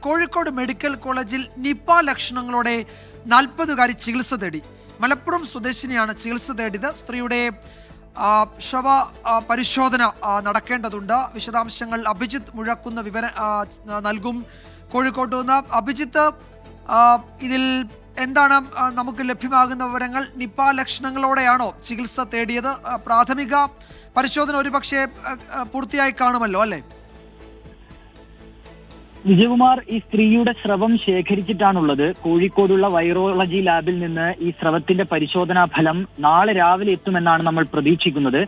Kozhikode medical കോളേജിൽ Nipah ലക്ഷണങ്ങളോടെ 40-കാരി ചികിത്സ തേടി. മലപ്പുറം സ്വദേശിനിയാണ് ചികിത്സ തേടിയത്. സ്ത്രീയുടെ ശവ പരിശോധന നടക്കേണ്ടതുണ്ട്. വിശദാംശങ്ങൾ അഭിജിത്ത് മുഴക്കുന്ന നൽകും കോഴിക്കോട്ട് നിന്ന്. അഭിജിത്ത്, ഇതിൽ എന്താണ് നമുക്ക് ലഭ്യമാകുന്ന വിവരങ്ങൾ? നിപ ലക്ഷണങ്ങളോടെയാണോ ചികിത്സ തേടിയത്? പ്രാഥമിക പരിശോധന ഒരുപക്ഷെ പൂർത്തിയായി കാണുമല്ലോ അല്ലേ? വിജയകുമാർ, ഈ സ്ത്രീയുടെ സ്രവം ശേഖരിച്ചിട്ടാണുള്ളത്. കോഴിക്കോടുള്ള വൈറോളജി ലാബിൽ നിന്ന് ഈ സ്രവത്തിന്റെ പരിശോധനാ ഫലം നാളെ രാവിലെ എത്തുമെന്നാണ് നമ്മൾ പ്രതീക്ഷിക്കുന്നത്.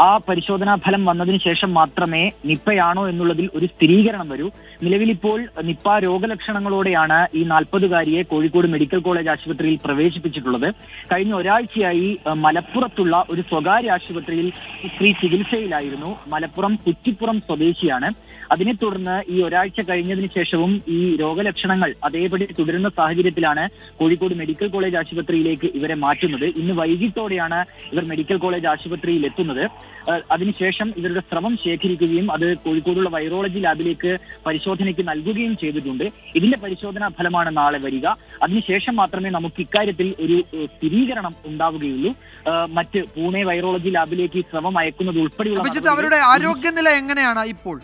ആ പരിശോധനാ ഫലം വന്നതിന് ശേഷം മാത്രമേ നിപ്പയാണോ എന്നുള്ളതിൽ ഒരു സ്ഥിരീകരണം വരൂ. നിലവിലിപ്പോൾ നിപ്പ രോഗലക്ഷണങ്ങളോടെയാണ് ഈ 40-കാരിയെ കോഴിക്കോട് മെഡിക്കൽ കോളേജ് ആശുപത്രിയിൽ പ്രവേശിപ്പിച്ചിട്ടുള്ളത്. കഴിഞ്ഞ ഒരാഴ്ചയായി മലപ്പുറത്തുള്ള ഒരു സ്വകാര്യ ആശുപത്രിയിൽ സ്ത്രീ ചികിത്സയിലായിരുന്നു. മലപ്പുറം കുറ്റിപ്പുറം സ്വദേശിയാണ്. അതിനെ തുടർന്ന് ഈ ഒരാഴ്ച കഴിഞ്ഞതിന് ശേഷവും ഈ രോഗലക്ഷണങ്ങൾ അതേപടി തുടരുന്ന സാഹചര്യത്തിലാണ് കോഴിക്കോട് മെഡിക്കൽ കോളേജ് ആശുപത്രിയിലേക്ക് ഇവരെ മാറ്റുന്നത്. ഇന്ന് വൈകിട്ടോടെയാണ് ഇവർ മെഡിക്കൽ കോളേജ് ആശുപത്രിയിൽ എത്തുന്നത്. അതിനുശേഷം ഇവരുടെ സ്രവം ശേഖരിക്കുകയും അത് കോഴിക്കോടുള്ള വൈറോളജി ലാബിലേക്ക് പരിശോധനയ്ക്ക് നൽകുകയും ചെയ്തിട്ടുണ്ട്. ഇതിന്റെ പരിശോധനാ ഫലമാണ് നാളെ വരിക. അതിനുശേഷം മാത്രമേ നമുക്ക് ഇക്കാര്യത്തിൽ ഒരു സ്ഥിരീകരണം ഉണ്ടാവുകയുള്ളൂ. മറ്റ് പൂനെ വൈറോളജി ലാബിലേക്ക് സ്രവം അയക്കുന്നത് ഉൾപ്പെടെയുള്ള അവരുടെ ആരോഗ്യനില എങ്ങനെയാണ് ഇപ്പോൾ?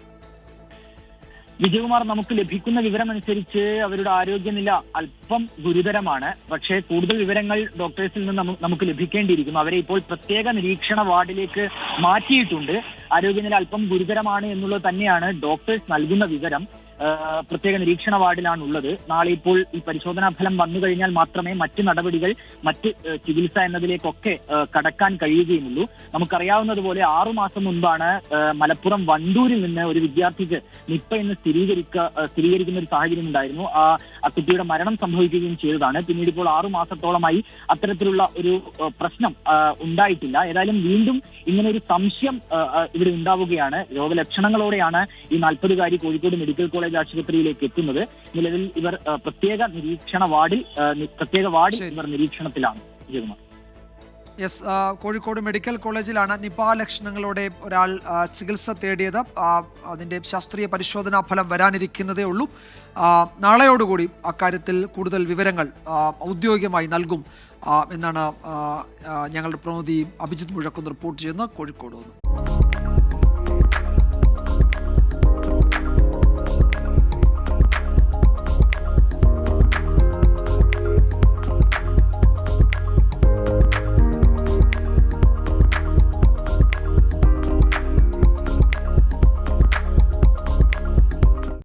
വിജയകുമാർ, നമുക്ക് ലഭിക്കുന്ന വിവരമനുസരിച്ച് അവരുടെ ആരോഗ്യനില അല്പം ഗുരുതരമാണ്. പക്ഷേ കൂടുതൽ വിവരങ്ങൾ ഡോക്ടേഴ്സിൽ നിന്ന് നമുക്ക് ലഭിക്കേണ്ടിയിരിക്കുന്നു. അവരെ ഇപ്പോൾ പ്രത്യേക നിരീക്ഷണ വാർഡിലേക്ക് മാറ്റിയിട്ടുണ്ട്. ആരോഗ്യനില അല്പം ഗുരുതരമാണ് എന്നുള്ളത് തന്നെയാണ് ഡോക്ടേഴ്സ് നൽകുന്ന വിവരം. പ്രത്യേക നിരീക്ഷണ വാർഡിലാണ് ഉള്ളത്. നാളെ ഇപ്പോൾ ഈ പരിശോധനാ ഫലം വന്നു കഴിഞ്ഞാൽ മാത്രമേ മറ്റ് നടപടികൾ, മറ്റ് ചികിത്സ എന്നതിലേക്കൊക്കെ കടക്കാൻ കഴിയുകയുള്ളൂ. നമുക്കറിയാവുന്നതുപോലെ 6 മാസം മുൻപാണ് മലപ്പുറം വണ്ടൂരിൽ നിന്ന് ഒരു വിദ്യാർത്ഥിക്ക് നിപ്പ എന്ന് സ്ഥിരീകരിക്കുന്ന ഒരു സാഹചര്യം ഉണ്ടായിരുന്നു. ആ കുട്ടിയുടെ മരണം സംഭവിക്കുകയും ചെയ്തതാണ്. പിന്നീട് ഇപ്പോൾ 6 മാസത്തോളമായി അത്തരത്തിലുള്ള ഒരു പ്രശ്നം ഉണ്ടായിട്ടില്ല. ഏതായാലും വീണ്ടും ഇങ്ങനെ ഒരു സംശയം ഇവിടെ ഉണ്ടാവുകയാണ്. രോഗലക്ഷണങ്ങളോടെയാണ് ഈ 40-കാരി കോഴിക്കോട് മെഡിക്കൽ കോളേജ് ആശുപത്രിയിലേക്ക് എത്തുന്നത്. നിലവിൽ ഇവർ പ്രത്യേക വാർഡിൽ ഇവർ നിരീക്ഷണത്തിലാണ്. യെസ്, കോഴിക്കോട് മെഡിക്കൽ കോളേജിലാണ് നിപ ലക്ഷണങ്ങളോടെ ഒരാൾ ചികിത്സ തേടിയത്. അതിൻ്റെ ശാസ്ത്രീയ പരിശോധനാ ഫലം വരാനിരിക്കുന്നതേ ഉള്ളൂ. നാളെയോടുകൂടി അക്കാര്യത്തിൽ കൂടുതൽ വിവരങ്ങൾ ഔദ്യോഗികമായി നൽകും എന്നാണ് ഞങ്ങളുടെ പ്രതിനിധി അഭിജിത്ത് മുഴക്കുന്ന് റിപ്പോർട്ട് ചെയ്യുന്നത് കോഴിക്കോട് നിന്ന്.